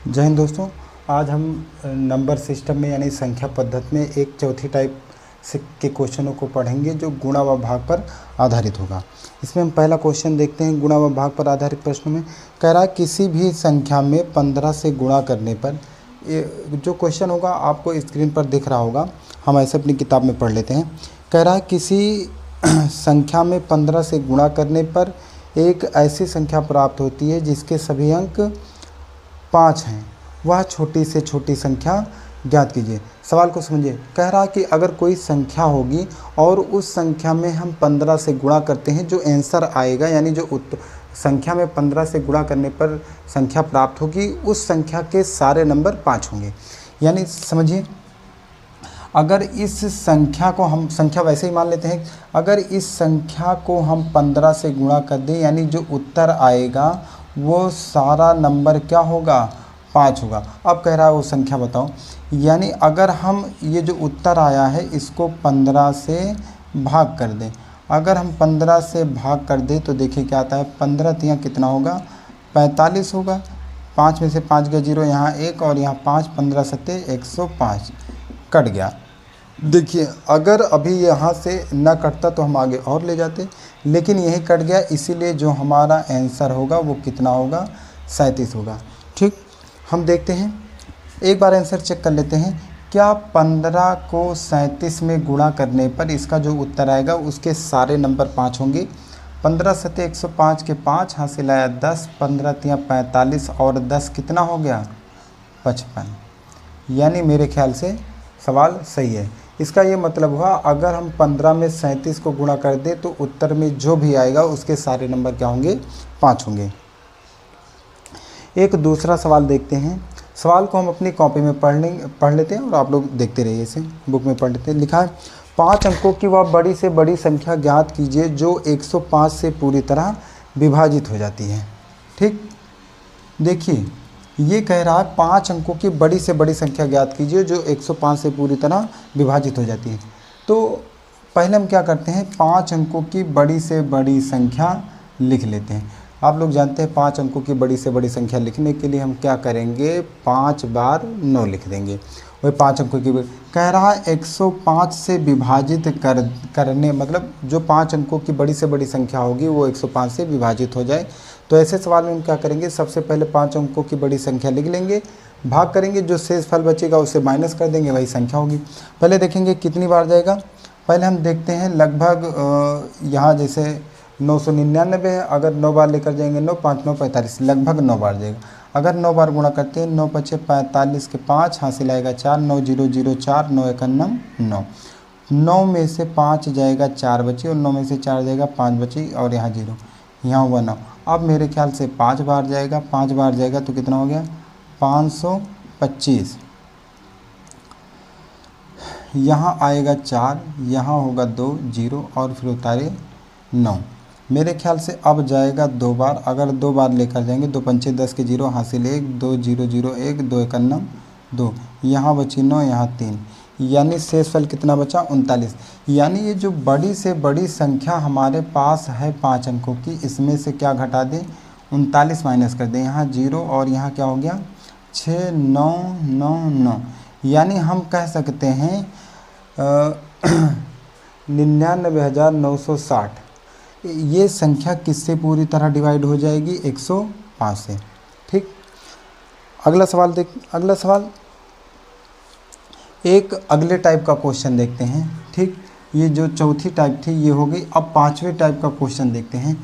जय हिंद दोस्तों। आज हम नंबर सिस्टम में यानी संख्या पद्धति में एक चौथी टाइप से के क्वेश्चनों को पढ़ेंगे जो गुणा व भाग पर आधारित होगा। इसमें हम पहला क्वेश्चन देखते हैं। गुणा व भाग पर आधारित प्रश्न में कह रहा है किसी भी संख्या में 15 से गुणा करने पर, ये जो क्वेश्चन होगा आपको स्क्रीन पर दिख रहा होगा, हम ऐसे अपनी किताब में पढ़ लेते हैं। कह रहा है किसी संख्या में 15 से गुणा करने पर एक ऐसी संख्या प्राप्त होती है जिसके सभी अंक 5 हैं, वह छोटी से छोटी संख्या ज्ञात कीजिए। सवाल को समझिए। कह रहा कि अगर कोई संख्या होगी और उस संख्या में हम 15 से गुणा करते हैं, जो आंसर आएगा यानी जो संख्या में 15 से गुणा करने पर संख्या प्राप्त होगी, उस संख्या के सारे नंबर 5 होंगे। यानी समझिए, अगर इस संख्या को हम संख्या वैसे ही मान लेते हैं, अगर इस संख्या को हम 15 से गुणा कर दें यानी जो उत्तर आएगा वो सारा नंबर क्या होगा, 5 होगा। अब कह रहा है वो संख्या बताओ। यानी अगर हम ये जो उत्तर आया है इसको 15 से भाग कर दें, अगर हम 15 से भाग कर दें तो देखिए क्या आता है। 15 तियाँ कितना होगा, 45 होगा। 5 में से 5 गया 0, यहाँ 1 और यहाँ 5, 15 सत्ते 105 कट गया। देखिए अगर अभी यहाँ से न कटता तो हम आगे और ले जाते, लेकिन यही कट गया, इसीलिए जो हमारा आंसर होगा वो कितना होगा, 37 होगा। ठीक, हम देखते हैं, एक बार आंसर चेक कर लेते हैं। क्या 15 को 37 में गुणा करने पर इसका जो उत्तर आएगा उसके सारे नंबर 5 होंगे। 15 सत्ते 105 के 5 हासिल आया 10, 15 तियाँ 45 और 10 कितना हो गया, 55। यानी मेरे ख्याल से सवाल सही है। इसका ये मतलब हुआ अगर हम 15 में 37 को गुणा कर दें तो उत्तर में जो भी आएगा उसके सारे नंबर क्या होंगे, 5 होंगे। एक दूसरा सवाल देखते हैं। सवाल को हम अपनी कॉपी में पढ़ लेते हैं और आप लोग देखते रहिए, इसे बुक में पढ़ लेते हैं। लिखा है 5 अंकों की वह बड़ी से बड़ी संख्या ज्ञात कीजिए जो 105 से पूरी तरह विभाजित हो जाती है। ठीक, देखिए ये कह रहा है 5 अंकों की बड़ी से बड़ी संख्या ज्ञात कीजिए जो 105 से पूरी तरह विभाजित हो जाती है। तो पहले हम क्या करते हैं, 5 अंकों की बड़ी से बड़ी संख्या लिख लेते हैं। आप लोग जानते हैं 5 अंकों की बड़ी से बड़ी संख्या लिखने के लिए हम क्या करेंगे, 5 बार 9 लिख देंगे। वही 5 अंकों की कह रहा है 105 से विभाजित करने, मतलब जो 5 अंकों की बड़ी से बड़ी संख्या होगी वो 105 से विभाजित हो जाए। तो ऐसे सवाल में हम क्या करेंगे, सबसे पहले 5 अंकों की बड़ी संख्या लिख लेंगे, भाग करेंगे, जो शेष फल बचेगा उसे माइनस कर देंगे, वही संख्या होगी। पहले देखेंगे कितनी बार जाएगा। पहले हम देखते हैं लगभग यहाँ जैसे 999 है, अगर 9 बार लेकर जाएंगे 9, 5 9 45, लगभग 9 बार जाएगा। अगर 9 बार गुणा करते हैं 9 पचे 45 के 5 हासिल आएगा 4, 9 0 0 4, 9 1 9, 9 में से 5 जाएगा 4 बचे और 9 में से 4 जाएगा 5 बचे और यहाँ 0, यहाँ हुआ 9। अब मेरे ख्याल से 5 बार जाएगा, 5 बार जाएगा तो कितना हो गया, 525। यहाँ आएगा 4, यहाँ होगा 2 0 और फिर उतारे 9। मेरे ख्याल से अब जाएगा 2 बार, अगर 2 बार लेकर जाएंगे 2 पंचे 10 के 0 हासिल 1, 2 0 0 1, 2 1 2, यहाँ बची 9, यहाँ 3, यानी शेष फल कितना बचा, 39। यानी ये जो बड़ी से बड़ी संख्या हमारे पास है 5 अंकों की, इसमें से क्या घटा दें, 39 माइनस कर दें। यहाँ 0 और यहाँ क्या हो गया, 6 9 9 9। यानी हम कह सकते हैं 99,960 ये संख्या किससे पूरी तरह डिवाइड हो जाएगी, 105 से। ठीक, अगला सवाल अगला सवाल एक अगले टाइप का क्वेश्चन देखते हैं। ठीक, ये जो चौथी टाइप थी ये हो गई। अब 5वें टाइप का क्वेश्चन देखते हैं।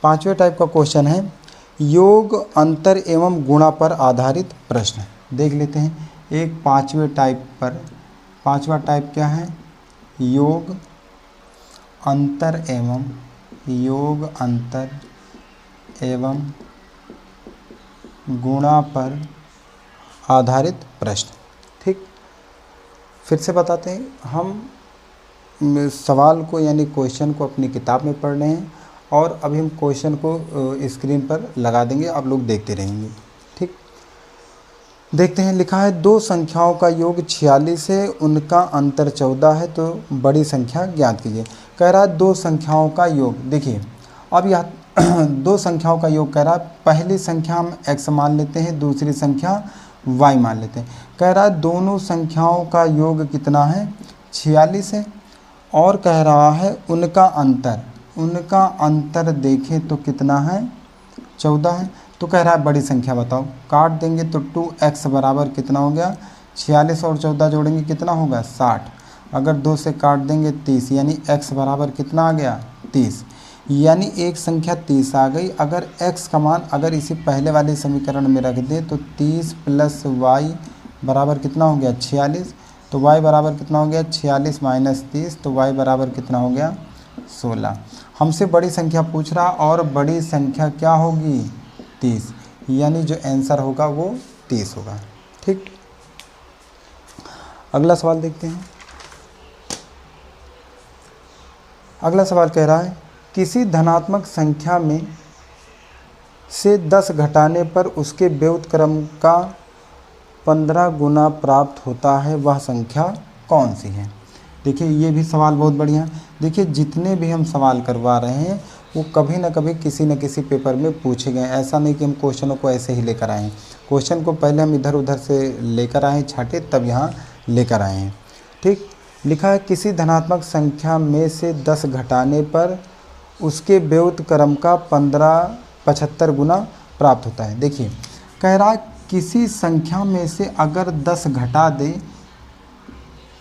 5वें टाइप का क्वेश्चन है योग, अंतर एवं गुणा पर आधारित प्रश्न। देख लेते हैं एक 5वें टाइप पर। 5वां टाइप क्या है, योग अंतर एवं गुणा पर आधारित प्रश्न। ठीक, फिर से बताते हैं, हम सवाल को यानी क्वेश्चन को अपनी किताब में पढ़ रहे हैं और अभी हम क्वेश्चन को स्क्रीन पर लगा देंगे, आप लोग देखते रहेंगे। ठीक, देखते हैं। लिखा है 2 संख्याओं का योग 46 है, उनका अंतर 14 है, तो बड़ी संख्या ज्ञात कीजिए। कह रहा है 2 संख्याओं का योग। देखिए अब यह 2 संख्याओं का योग कह रहा है। पहली संख्या हम x मान लेते हैं, दूसरी संख्या y मान लेते हैं। कह रहा है दोनों संख्याओं का योग कितना है, 46 है। और कह रहा है उनका अंतर देखें तो कितना है, 14 है। तो कह रहा है बड़ी संख्या बताओ। काट देंगे तो 2x बराबर कितना हो गया, 46 और 14 जोड़ेंगे कितना होगा, 60। अगर 2 से काट देंगे 30, यानी x बराबर कितना आ गया, 30। यानी एक संख्या 30 आ गई। अगर x का मान अगर इसी पहले वाले समीकरण में रख दें तो 30 + y बराबर कितना हो गया, 46। तो y बराबर कितना हो गया, 46 - 30, तो y बराबर कितना हो गया, 16। हमसे बड़ी संख्या पूछ रहा और बड़ी संख्या क्या होगी, 30, यानी जो आंसर होगा वो 30 होगा। ठीक, अगला सवाल देखते हैं। अगला सवाल कह रहा है किसी धनात्मक संख्या में से 10 घटाने पर उसके व्युत्क्रम का 15 गुना प्राप्त होता है, वह संख्या कौन सी है। देखिए ये भी सवाल बहुत बढ़िया। देखिए जितने भी हम सवाल करवा रहे हैं वो कभी ना कभी किसी न किसी पेपर में पूछे गए। ऐसा नहीं कि हम क्वेश्चनों को ऐसे ही लेकर आए हैं, क्वेश्चन को पहले हम इधर उधर से लेकर आए छाटे तब यहाँ लेकर आए हैं। ठीक, लिखा है किसी धनात्मक संख्या में से 10 घटाने पर उसके व्युत्क्रम का 75 गुना प्राप्त होता है। देखिए कह रहा है किसी संख्या में से अगर 10 घटा दें,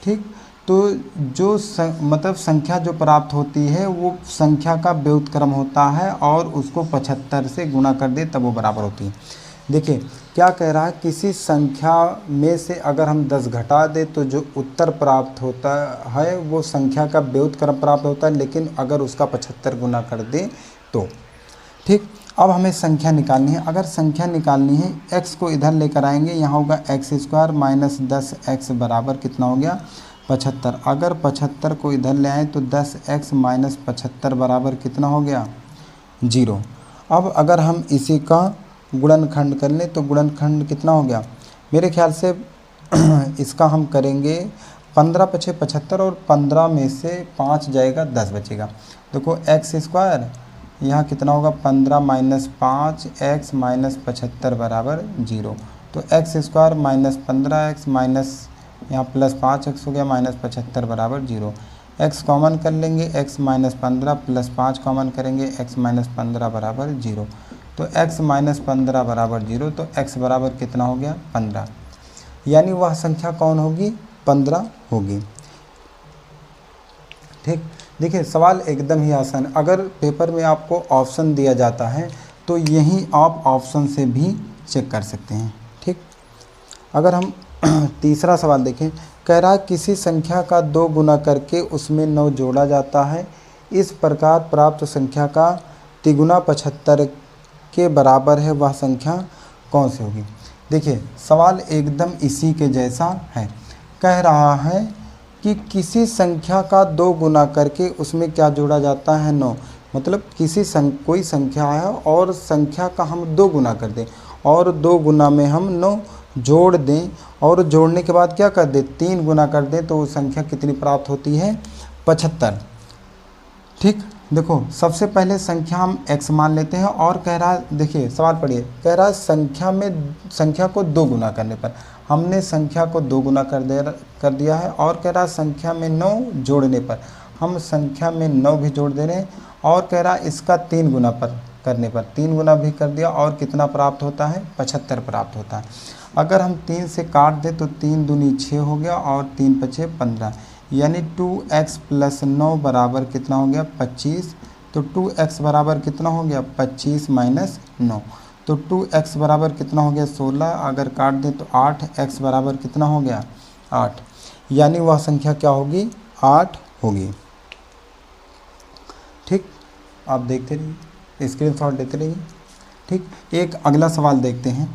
ठीक, तो जो मतलब संख्या जो प्राप्त होती है वो संख्या का व्युत्क्रम होता है और उसको 75 से गुणा कर दे तब वो बराबर होती है। देखिए क्या कह रहा है, किसी संख्या में से अगर हम 10 घटा दें तो जो उत्तर प्राप्त होता है वो संख्या का व्युत्क्रम प्राप्त होता है, लेकिन अगर उसका 75 गुना कर दें तो। ठीक, अब हमें संख्या निकालनी है। अगर संख्या निकालनी है x को इधर लेकर आएंगे, यहाँ होगा x² - 10x बराबर कितना हो गया, 75। अगर 75 को इधर ले आए तो 10x - 75 बराबर कितना हो गया, 0। अब अगर हम इसी का गुणनखंड कर लें तो गुणनखंड कितना हो गया, मेरे ख्याल से इसका हम करेंगे 15 × 5 = 75 और 15 में से 5 जाएगा 10 बचेगा। देखो x² यहाँ कितना होगा, 15 - 5 x - 75 बराबर 0। तो x² - 15x माइनस यहाँ +5x हो गया -75 बराबर 0। x कॉमन कर लेंगे, x - 15 +5 कॉमन करेंगे, x - 15 बराबर 0। तो x - 15 बराबर 0, तो x बराबर कितना हो गया, 15। यानी वह संख्या कौन होगी, 15 होगी। ठीक, देखिए सवाल एकदम ही आसान। अगर पेपर में आपको ऑप्शन दिया जाता है तो यही आप ऑप्शन से भी चेक कर सकते हैं। ठीक, अगर हम तीसरा सवाल देखें, कह रहा है किसी संख्या का 2 गुना करके उसमें 9 जोड़ा जाता है, इस प्रकार प्राप्त संख्या का तिगुना 75 के बराबर है, वह संख्या कौन सी होगी। देखिए सवाल एकदम इसी के जैसा है। कह रहा है कि किसी संख्या का 2 गुना करके उसमें क्या जोड़ा जाता है, 9। मतलब कोई संख्या है और संख्या का हम 2 गुना कर दें और 2 गुना में हम 9 जोड़ दें और जोड़ने के बाद क्या कर दें, 3 गुना कर दें, तो वो संख्या कितनी प्राप्त होती है, 75। ठीक, देखो सबसे पहले संख्या हम x मान लेते हैं और कह रहा है, देखिए सवाल पढ़िए, कह रहा है संख्या को 2 गुना करने पर हमने संख्या को 2 गुना कर दिया है और कह रहा है संख्या में 9 जोड़ने पर हम संख्या में 9 भी जोड़ दे रहे हैं और कह रहा है इसका 3 गुना पर करने पर 3 गुना भी कर दिया और कितना प्राप्त होता है, 75 प्राप्त होता है। अगर हम 3 से काट दें तो 3 दूनी 6 हो गया और 3 × 5 = 15, यानी 2x + 9 बराबर कितना हो गया, 25। तो 2x बराबर कितना हो गया, 25 - 9, तो 2x बराबर कितना हो गया, 16। अगर काट दें तो 8x बराबर कितना हो गया, 8। यानी वह संख्या क्या होगी, 8 होगी। ठीक, आप देखते रहिए, स्क्रीनशॉट लेते रहिए। ठीक, एक अगला सवाल देखते हैं।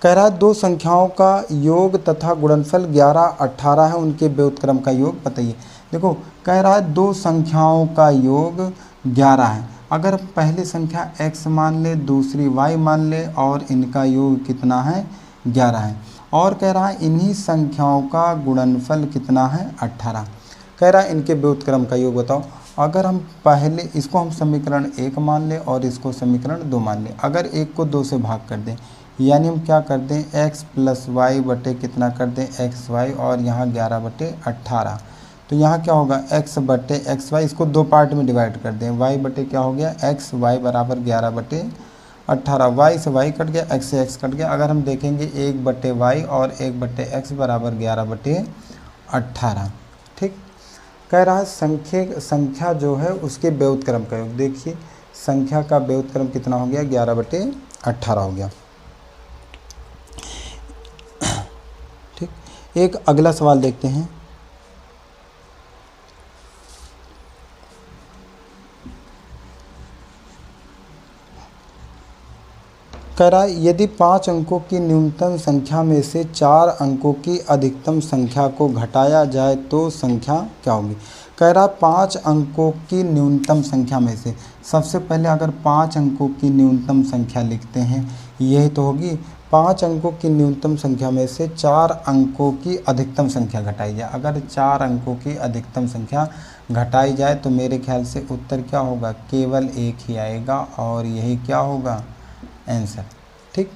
कह रहा है 2 संख्याओं का योग तथा गुणनफल 11, 18 है, उनके व्युत्क्रम का योग बताइए। देखो कह रहा है 2 संख्याओं का योग 11 है। अगर पहली संख्या x मान ले, दूसरी y मान ले और इनका योग कितना है, 11 है। और कह रहा है इन्हीं संख्याओं का गुणनफल कितना है, 18। कह रहा है इनके व्युत्क्रम का योग बताओ। अगर हम पहले इसको हम समीकरण 1 मान लें और इसको समीकरण 2 मान लें। अगर 1 को 2 से भाग कर दें, यानी हम क्या कर दें, x प्लस वाई बटे कितना कर दें, एक्स वाई, और यहाँ 11 बटे 18। तो यहाँ क्या होगा, x बटे एक्स वाई, इसको दो पार्ट में डिवाइड कर दें, y बटे क्या हो गया x, y बराबर 11 बटे 18, y से y कट गया, x से x कट गया। अगर हम देखेंगे 1 बटे वाई और 1 बटे x बराबर 11 बटे 18। ठीक, कह रहा है संख्या जो है उसके व्युत्क्रम का योग। देखिए संख्या का व्युत्क्रम कितना हो गया, 11 बटे 18 हो गया। ठीक, एक अगला सवाल देखते हैं। कह रहा है यदि 5 अंकों की न्यूनतम संख्या में से 4 अंकों की अधिकतम संख्या को घटाया जाए तो संख्या क्या होगी। कह रहा है 5 अंकों की न्यूनतम संख्या में से, सबसे पहले अगर 5 अंकों की न्यूनतम संख्या लिखते हैं, यही तो होगी। 5 अंकों की न्यूनतम संख्या में से 4 अंकों की अधिकतम संख्या घटाई जाए। अगर 4 अंकों की अधिकतम संख्या घटाई जाए तो मेरे ख्याल से उत्तर क्या होगा, केवल एक ही आएगा, और यही क्या होगा आंसर। ठीक,